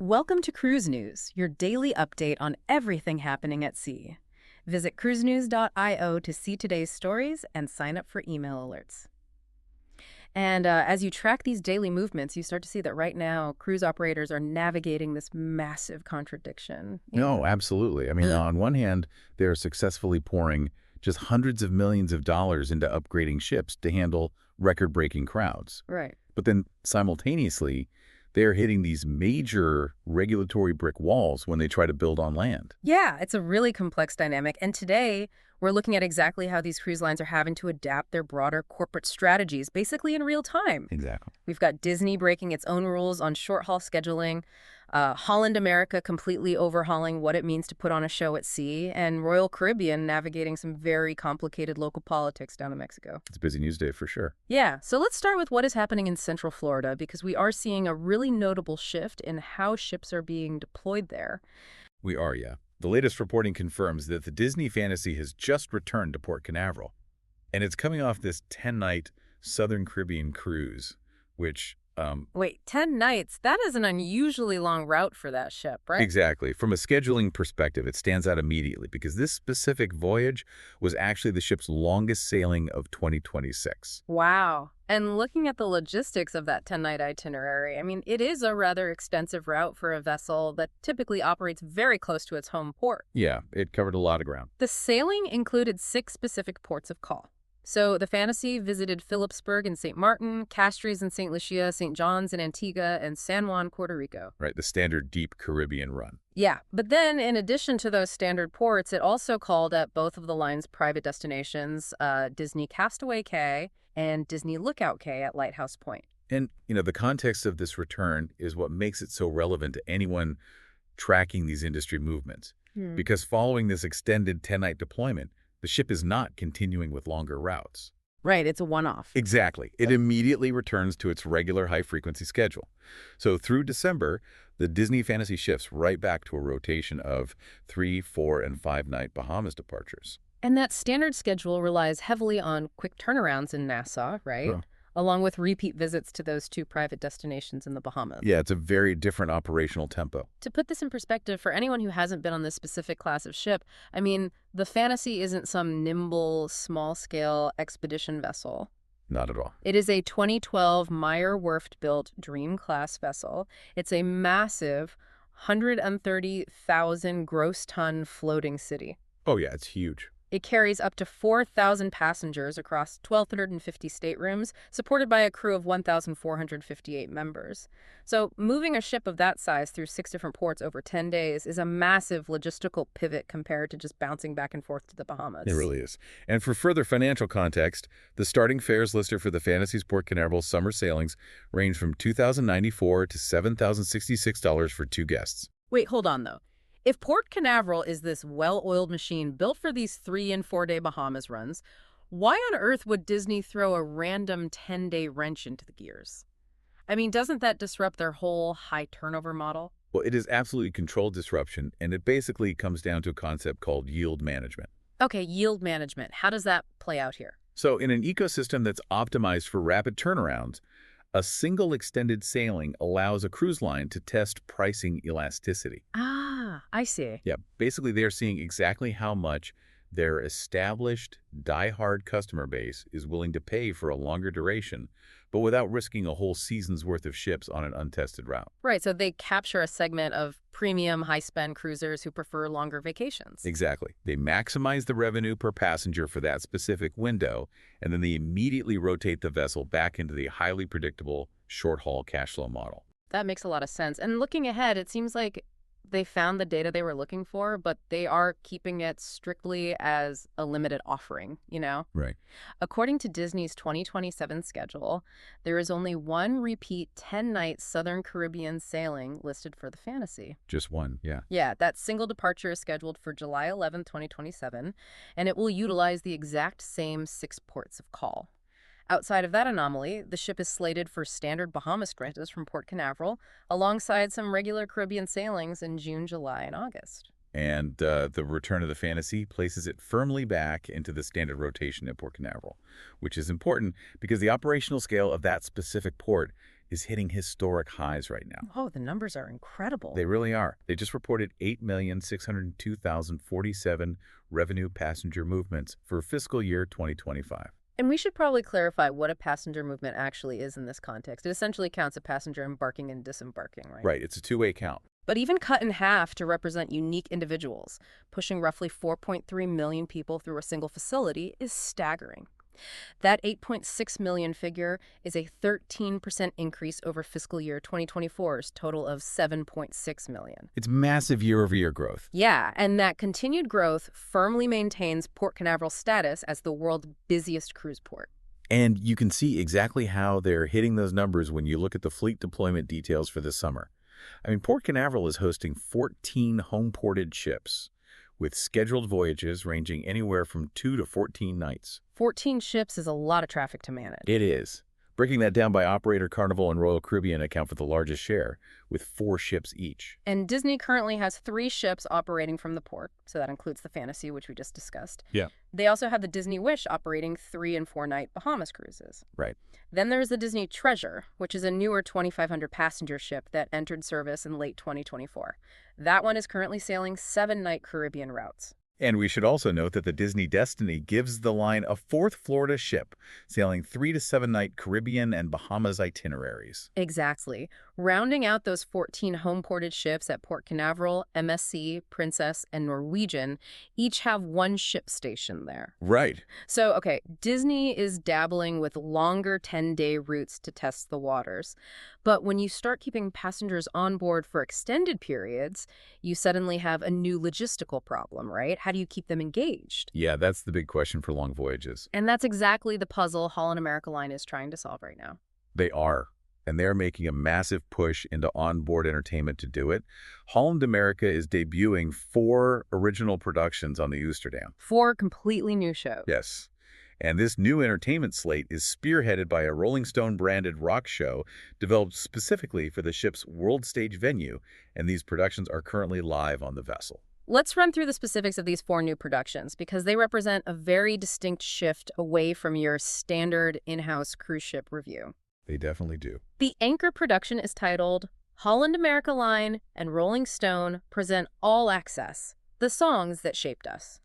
Welcome to Cruise News, your daily update on everything happening at sea. Visit cruisenews.io to see today's stories and sign up for email alerts. And as you track these daily movements, you start to see that right now, cruise operators are navigating this massive contradiction. No, absolutely. I mean, on one hand, they're successfully pouring just hundreds of millions of dollars into upgrading ships to handle record-breaking crowds. Right. But then simultaneously, they're hitting these major regulatory brick walls when they try to build on land. Yeah, it's a really complex dynamic. And today, we're looking at exactly how these cruise lines are having to adapt their broader corporate strategies, basically in real time. Exactly. We've got Disney breaking its own rules on short-haul scheduling, Holland America completely overhauling what it means to put on a show at sea, and Royal Caribbean navigating some very complicated local politics down in Mexico. It's a busy news day for sure. Yeah, so let's start with what is happening in Central Florida, because we are seeing a really notable shift in how ships are being deployed there. We are, yeah. The latest reporting confirms that the Disney Fantasy has just returned to Port Canaveral, and it's coming off this 10-night Southern Caribbean cruise, which Wait, 10 nights? That is an unusually long route for that ship, right? Exactly. From a scheduling perspective, it stands out immediately because this specific voyage was actually the ship's longest sailing of 2026. Wow. And looking at the logistics of that 10-night itinerary, I mean, it is a rather extensive route for a vessel that typically operates very close to its home port. Yeah, it covered a lot of ground. The sailing included 6 specific ports of call. So the Fantasy visited Phillipsburg and St. Martin, Castries and St. Lucia, St. John's and Antigua, and San Juan, Puerto Rico. Right, the standard deep Caribbean run. Yeah, but then in addition to those standard ports, it also called at both of the line's private destinations, Disney Castaway Cay and Disney Lookout Cay at Lighthouse Point. And, the context of this return is what makes it so relevant to anyone tracking these industry movements. Because following this extended 10-night deployment, the ship is not continuing with longer routes. Right, it's a one-off. Exactly. It immediately returns to its regular high-frequency schedule. So through December, the Disney Fantasy shifts right back to a rotation of 3, 4, and 5-night Bahamas departures. And that standard schedule relies heavily on quick turnarounds in Nassau, right? Sure. Along with repeat visits to those 2 private destinations in the Bahamas. Yeah, it's a very different operational tempo. To put this in perspective, for anyone who hasn't been on this specific class of ship, I mean, the Fantasy isn't some nimble, small-scale expedition vessel. Not at all. It is a 2012 Meyer-Werft-built Dream-class vessel. It's a massive 130,000 gross ton floating city. Oh, yeah, it's huge. It carries up to 4,000 passengers across 1,250 staterooms, supported by a crew of 1,458 members. So moving a ship of that size through 6 different ports over 10 days is a massive logistical pivot compared to just bouncing back and forth to the Bahamas. It really is. And for further financial context, the starting fares listed for the Fantasy's Port Canaveral summer sailings range from $2,094 to $7,066 for 2 guests. Wait, hold on, though. If Port Canaveral is this well-oiled machine built for these 3- and 4-day Bahamas runs, why on earth would Disney throw a random 10-day wrench into the gears? I mean, doesn't that disrupt their whole high turnover model? Well, it is absolutely controlled disruption, and it basically comes down to a concept called yield management. Okay, yield management. How does that play out here? So in an ecosystem that's optimized for rapid turnarounds, a single extended sailing allows a cruise line to test pricing elasticity. Ah, I see. Yeah, basically they're seeing exactly how much their established, die-hard customer base is willing to pay for a longer duration, but without risking a whole season's worth of ships on an untested route. Right, so they capture a segment of premium, high-spend cruisers who prefer longer vacations. Exactly. They maximize the revenue per passenger for that specific window, and then they immediately rotate the vessel back into the highly predictable short-haul cash flow model. That makes a lot of sense. And looking ahead, it seems like they found the data they were looking for, but they are keeping it strictly as a limited offering, Right. According to Disney's 2027 schedule, there is only 1 repeat 10-night Southern Caribbean sailing listed for the Fantasy. Just one, yeah. Yeah, that single departure is scheduled for July 11, 2027, and it will utilize the exact same 6 ports of call. Outside of that anomaly, the ship is slated for standard Bahamas stretches from Port Canaveral, alongside some regular Caribbean sailings in June, July, and August. And the return of the Fantasy places it firmly back into the standard rotation at Port Canaveral, which is important because the operational scale of that specific port is hitting historic highs right now. Oh, the numbers are incredible. They really are. They just reported 8,602,047 revenue passenger movements for fiscal year 2025. And we should probably clarify what a passenger movement actually is in this context. It essentially counts a passenger embarking and disembarking, right? Right, it's a two-way count. But even cut in half to represent unique individuals, pushing roughly 4.3 million people through a single facility is staggering. That 8.6 million figure is a 13% increase over fiscal year 2024's total of 7.6 million. It's massive year-over-year growth. Yeah, and that continued growth firmly maintains Port Canaveral's status as the world's busiest cruise port. And you can see exactly how they're hitting those numbers when you look at the fleet deployment details for this summer. I mean, Port Canaveral is hosting 14 home-ported ships, with scheduled voyages ranging anywhere from 2 to 14 nights. 14 ships is a lot of traffic to manage. It is. Breaking that down by operator, Carnival and Royal Caribbean account for the largest share, with 4 ships each. And Disney currently has 3 ships operating from the port, so that includes the Fantasy, which we just discussed. Yeah. They also have the Disney Wish operating 3- and 4-night Bahamas cruises. Right. Then there's the Disney Treasure, which is a newer 2,500-passenger ship that entered service in late 2024. That one is currently sailing 7-night Caribbean routes. And we should also note that the Disney Destiny gives the line a 4th Florida ship, sailing 3- to 7-night Caribbean and Bahamas itineraries. Exactly. Rounding out those 14 home-ported ships at Port Canaveral, MSC, Princess, and Norwegian each have 1 ship station there. Right. So, okay, Disney is dabbling with longer 10-day routes to test the waters. But when you start keeping passengers on board for extended periods, you suddenly have a new logistical problem, right? How do you keep them engaged? Yeah, that's the big question for long voyages. And that's exactly the puzzle Holland America Line is trying to solve right now. They are. And they're making a massive push into onboard entertainment to do it. Holland America is debuting 4 original productions on the Oosterdam. 4 completely new shows. Yes. And this new entertainment slate is spearheaded by a Rolling Stone-branded rock show developed specifically for the ship's world stage venue, and these productions are currently live on the vessel. Let's run through the specifics of these 4 new productions because they represent a very distinct shift away from your standard in-house cruise ship review. They definitely do. The anchor production is titled Holland America Line and Rolling Stone Present All Access, the songs that shaped us.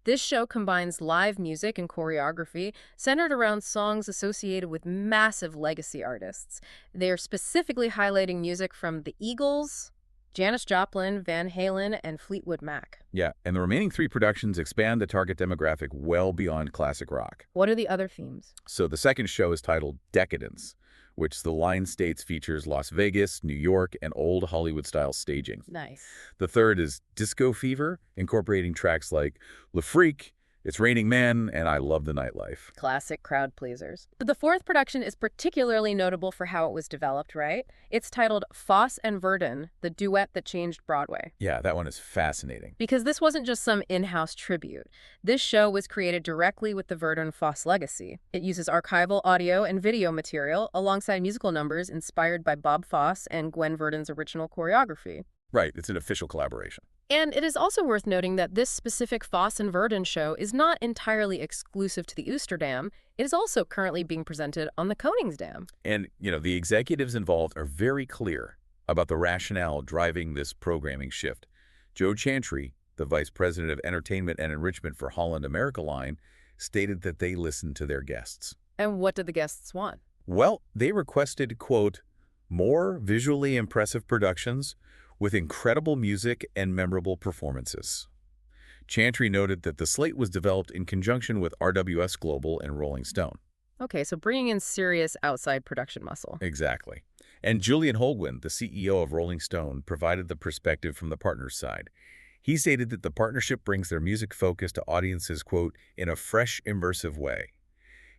This show combines live music and choreography centered around songs associated with massive legacy artists. They are specifically highlighting music from the Eagles, Janis Joplin, Van Halen, and Fleetwood Mac. Yeah, and the remaining 3 productions expand the target demographic well beyond classic rock. What are the other themes? So the second show is titled Decadence, which the line states features Las Vegas, New York, and old Hollywood-style staging. Nice. The third is Disco Fever, incorporating tracks like Le Freak, It's Raining Men, and I Love the Nightlife. Classic crowd pleasers. But the 4th production is particularly notable for how it was developed, right? It's titled Foss and Verdon, the duet that changed Broadway. Yeah, that one is fascinating. Because this wasn't just some in-house tribute. This show was created directly with the Verdon-Foss legacy. It uses archival audio and video material alongside musical numbers inspired by Bob Foss and Gwen Verdon's original choreography. Right, it's an official collaboration. And it is also worth noting that this specific Foss and Verdon show is not entirely exclusive to the Oosterdam. It is also currently being presented on the Koningsdam. And, the executives involved are very clear about the rationale driving this programming shift. Joe Chantry, the Vice President of Entertainment and Enrichment for Holland America Line, stated that they listened to their guests. And what did the guests want? Well, they requested, quote, more visually impressive productions with incredible music and memorable performances. Chantry noted that the slate was developed in conjunction with RWS Global and Rolling Stone. Okay, so bringing in serious outside production muscle. Exactly. And Julian Holguin, the CEO of Rolling Stone, provided the perspective from the partners' side. He stated that the partnership brings their music focus to audiences, quote, in a fresh, immersive way.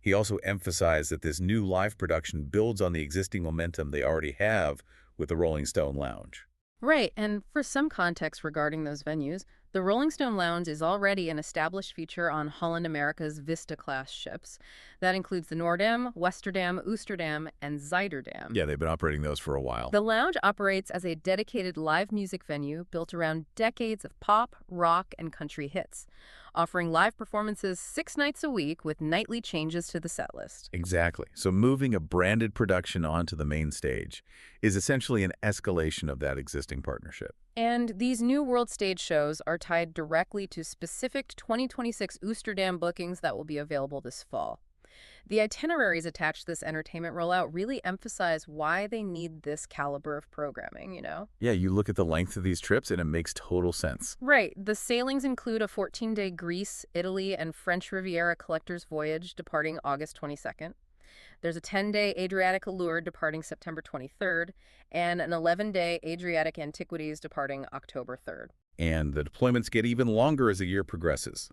He also emphasized that this new live production builds on the existing momentum they already have with the Rolling Stone Lounge. Right, and for some context regarding those venues, The Rolling Stone Lounge is already an established feature on Holland America's Vista-class ships. That includes the Noordam, Westerdam, Oosterdam, and Zuiderdam. Yeah, they've been operating those for a while. The lounge operates as a dedicated live music venue built around decades of pop, rock, and country hits, offering live performances 6 nights a week with nightly changes to the set list. Exactly. So moving a branded production onto the main stage is essentially an escalation of that existing partnership. And these new world stage shows are tied directly to specific 2026 Oosterdam bookings that will be available this fall. The itineraries attached to this entertainment rollout really emphasize why they need this caliber of programming, you know? Yeah, you look at the length of these trips and it makes total sense. Right. The sailings include a 14-day Greece, Italy, and French Riviera collector's voyage departing August 22nd. There's a 10-day Adriatic Allure departing September 23rd, and an 11-day Adriatic Antiquities departing October 3rd. And the deployments get even longer as the year progresses.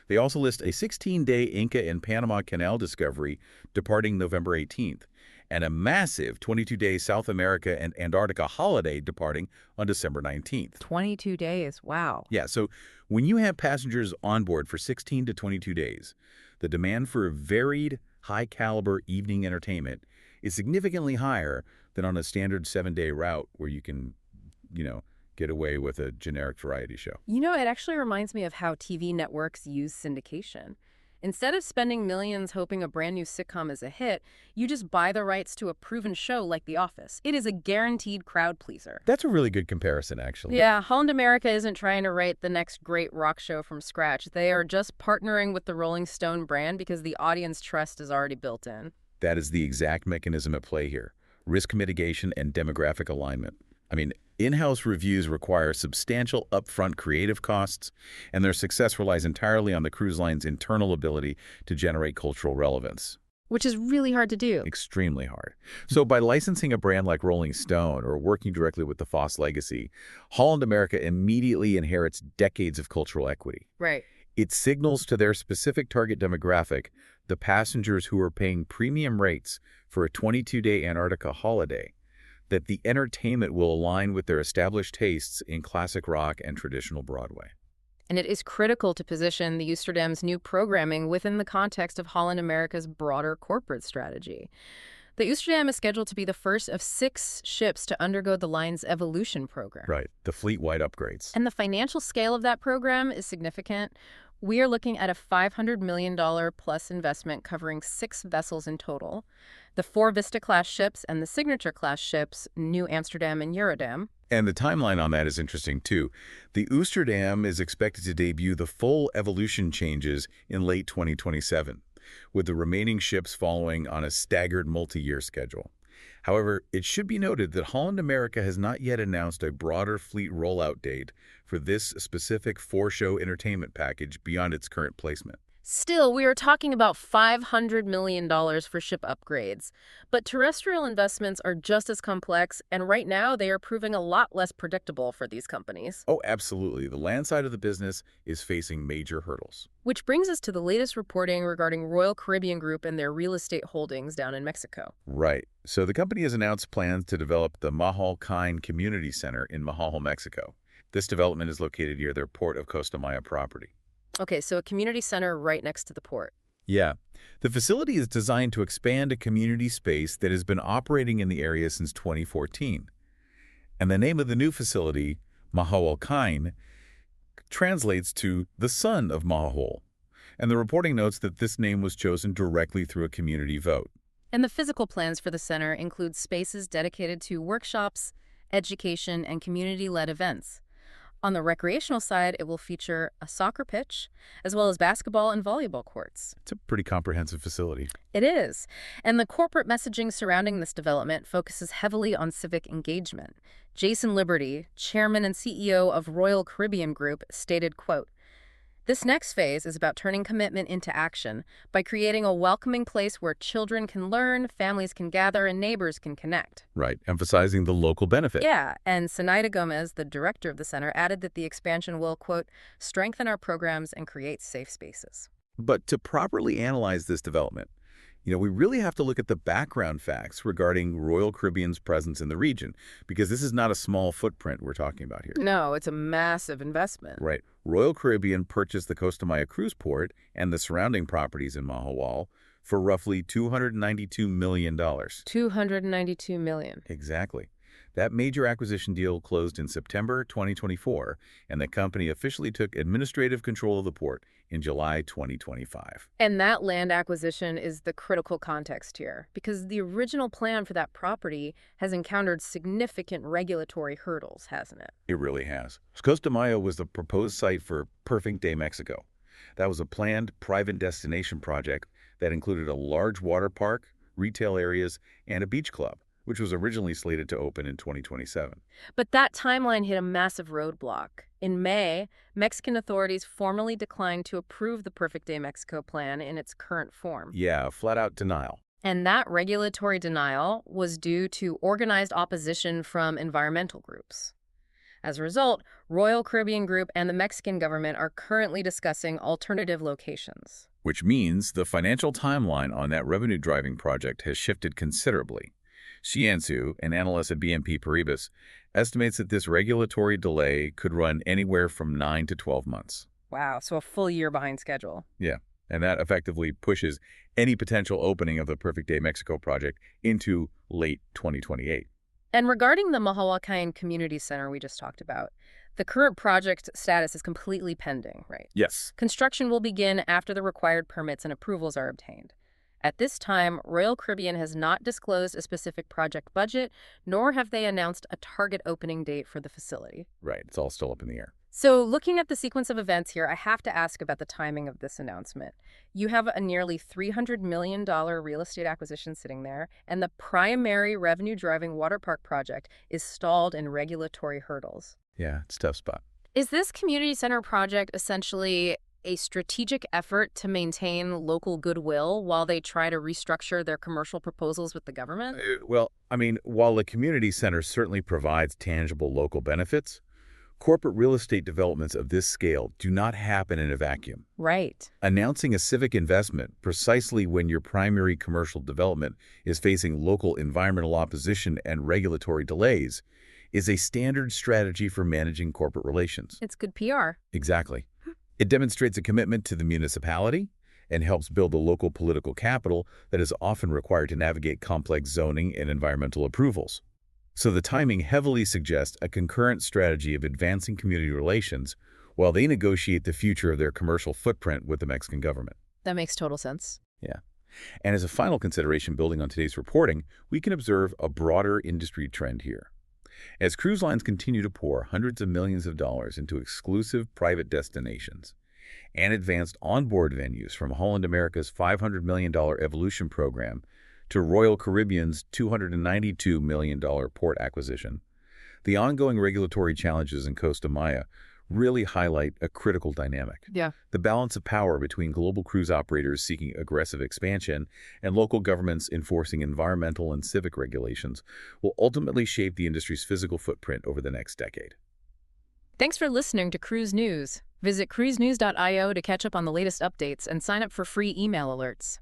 They also list a 16-day Inca and Panama Canal discovery departing November 18th, and a massive 22-day South America and Antarctica holiday departing on December 19th. 22 days, wow. Yeah, so when you have passengers on board for 16 to 22 days, the demand for varied, high-caliber evening entertainment is significantly higher than on a standard 7-day route where you can, get away with a generic variety show. It actually reminds me of how TV networks use syndication. Instead of spending millions hoping a brand new sitcom is a hit, you just buy the rights to a proven show like The Office. It is a guaranteed crowd pleaser. That's a really good comparison, actually. Yeah, Holland America isn't trying to write the next great rock show from scratch. They are just partnering with the Rolling Stone brand because the audience trust is already built in. That is the exact mechanism at play here: risk mitigation and demographic alignment. In-house reviews require substantial upfront creative costs, and their success relies entirely on the cruise line's internal ability to generate cultural relevance. Which is really hard to do. Extremely hard. So by licensing a brand like Rolling Stone or working directly with the Foss legacy, Holland America immediately inherits decades of cultural equity. Right. It signals to their specific target demographic, the passengers who are paying premium rates for a 22-day Antarctica holiday, that the entertainment will align with their established tastes in classic rock and traditional Broadway. And it is critical to position the Oosterdam's new programming within the context of Holland America's broader corporate strategy. The Oosterdam is scheduled to be the first of 6 ships to undergo the line's evolution program. Right, the fleet-wide upgrades. And the financial scale of that program is significant. We are looking at a $500 million plus investment covering 6 vessels in total: the 4 Vista-class ships and the signature-class ships, New Amsterdam and Eurodam. And the timeline on that is interesting, too. The Oosterdam is expected to debut the full evolution changes in late 2027, with the remaining ships following on a staggered multi-year schedule. However, it should be noted that Holland America has not yet announced a broader fleet rollout date for this specific 4-show entertainment package beyond its current placement. Still, we are talking about $500 million for ship upgrades. But terrestrial investments are just as complex, and right now they are proving a lot less predictable for these companies. Oh, absolutely. The land side of the business is facing major hurdles. Which brings us to the latest reporting regarding Royal Caribbean Group and their real estate holdings down in Mexico. Right. So the company has announced plans to develop the Mahahual K'iin Community Center in Mahahual, Mexico. This development is located near their port of Costa Maya property. Okay, so a community center right next to the port. Yeah. The facility is designed to expand a community space that has been operating in the area since 2014. And the name of the new facility, Mahahual K'iin, translates to the son of Mahahual. And the reporting notes that this name was chosen directly through a community vote. And the physical plans for the center include spaces dedicated to workshops, education, and community-led events. On the recreational side, it will feature a soccer pitch, as well as basketball and volleyball courts. It's a pretty comprehensive facility. It is. And the corporate messaging surrounding this development focuses heavily on civic engagement. Jason Liberty, chairman and CEO of Royal Caribbean Group, stated, quote, "This next phase is about turning commitment into action by creating a welcoming place where children can learn, families can gather, and neighbors can connect." Right, emphasizing the local benefit. Yeah, and Zenaida Gomez, the director of the center, added that the expansion will, quote, "strengthen our programs and create safe spaces." But to properly analyze this development, We really have to look at the background facts regarding Royal Caribbean's presence in the region, because this is not a small footprint we're talking about here. No, it's a massive investment. Right. Royal Caribbean purchased the Costa Maya cruise port and the surrounding properties in Mahahual for roughly $292 million. $292 million. Exactly. That major acquisition deal closed in September 2024, and the company officially took administrative control of the port in July 2025. And that land acquisition is the critical context here, because the original plan for that property has encountered significant regulatory hurdles, hasn't it? It really has. Costa Maya was the proposed site for Perfect Day Mexico. That was a planned private destination project that included a large water park, retail areas, and a beach club, which was originally slated to open in 2027. But that timeline hit a massive roadblock. In May, Mexican authorities formally declined to approve the Perfect Day Mexico plan in its current form. Yeah, flat-out denial. And that regulatory denial was due to organized opposition from environmental groups. As a result, Royal Caribbean Group and the Mexican government are currently discussing alternative locations. Which means the financial timeline on that revenue-driving project has shifted considerably. Xiansu, an analyst at BNP Paribas, estimates that this regulatory delay could run anywhere from 9 to 12 months. Wow, so a full year behind schedule. Yeah, and that effectively pushes any potential opening of the Perfect Day Mexico project into late 2028. And regarding the Mahahual K'iin Community Center we just talked about, the current project status is completely pending, right? Yes. Construction will begin after the required permits and approvals are obtained. At this time, Royal Caribbean has not disclosed a specific project budget, nor have they announced a target opening date for the facility. Right, it's all still up in the air. So looking at the sequence of events here, I have to ask about the timing of this announcement. You have a nearly $300 million real estate acquisition sitting there, and the primary revenue-driving water park project is stalled in regulatory hurdles. Yeah, it's a tough spot. Is this community center project essentially a strategic effort to maintain local goodwill while they try to restructure their commercial proposals with the government? While the community center certainly provides tangible local benefits, corporate real estate developments of this scale do not happen in a vacuum. Right. Announcing a civic investment precisely when your primary commercial development is facing local environmental opposition and regulatory delays is a standard strategy for managing corporate relations. It's good PR. Exactly. It demonstrates a commitment to the municipality and helps build the local political capital that is often required to navigate complex zoning and environmental approvals. So the timing heavily suggests a concurrent strategy of advancing community relations while they negotiate the future of their commercial footprint with the Mexican government. That makes total sense. Yeah. And as a final consideration building on today's reporting, we can observe a broader industry trend here. As cruise lines continue to pour hundreds of millions of dollars into exclusive private destinations and advanced onboard venues from Holland America's $500 million Evolution program to Royal Caribbean's $292 million port acquisition, the ongoing regulatory challenges in Costa Maya really highlight a critical dynamic. Yeah. The balance of power between global cruise operators seeking aggressive expansion and local governments enforcing environmental and civic regulations will ultimately shape the industry's physical footprint over the next decade. Thanks for listening to Cruise News. Visit cruisenews.io to catch up on the latest updates and sign up for free email alerts.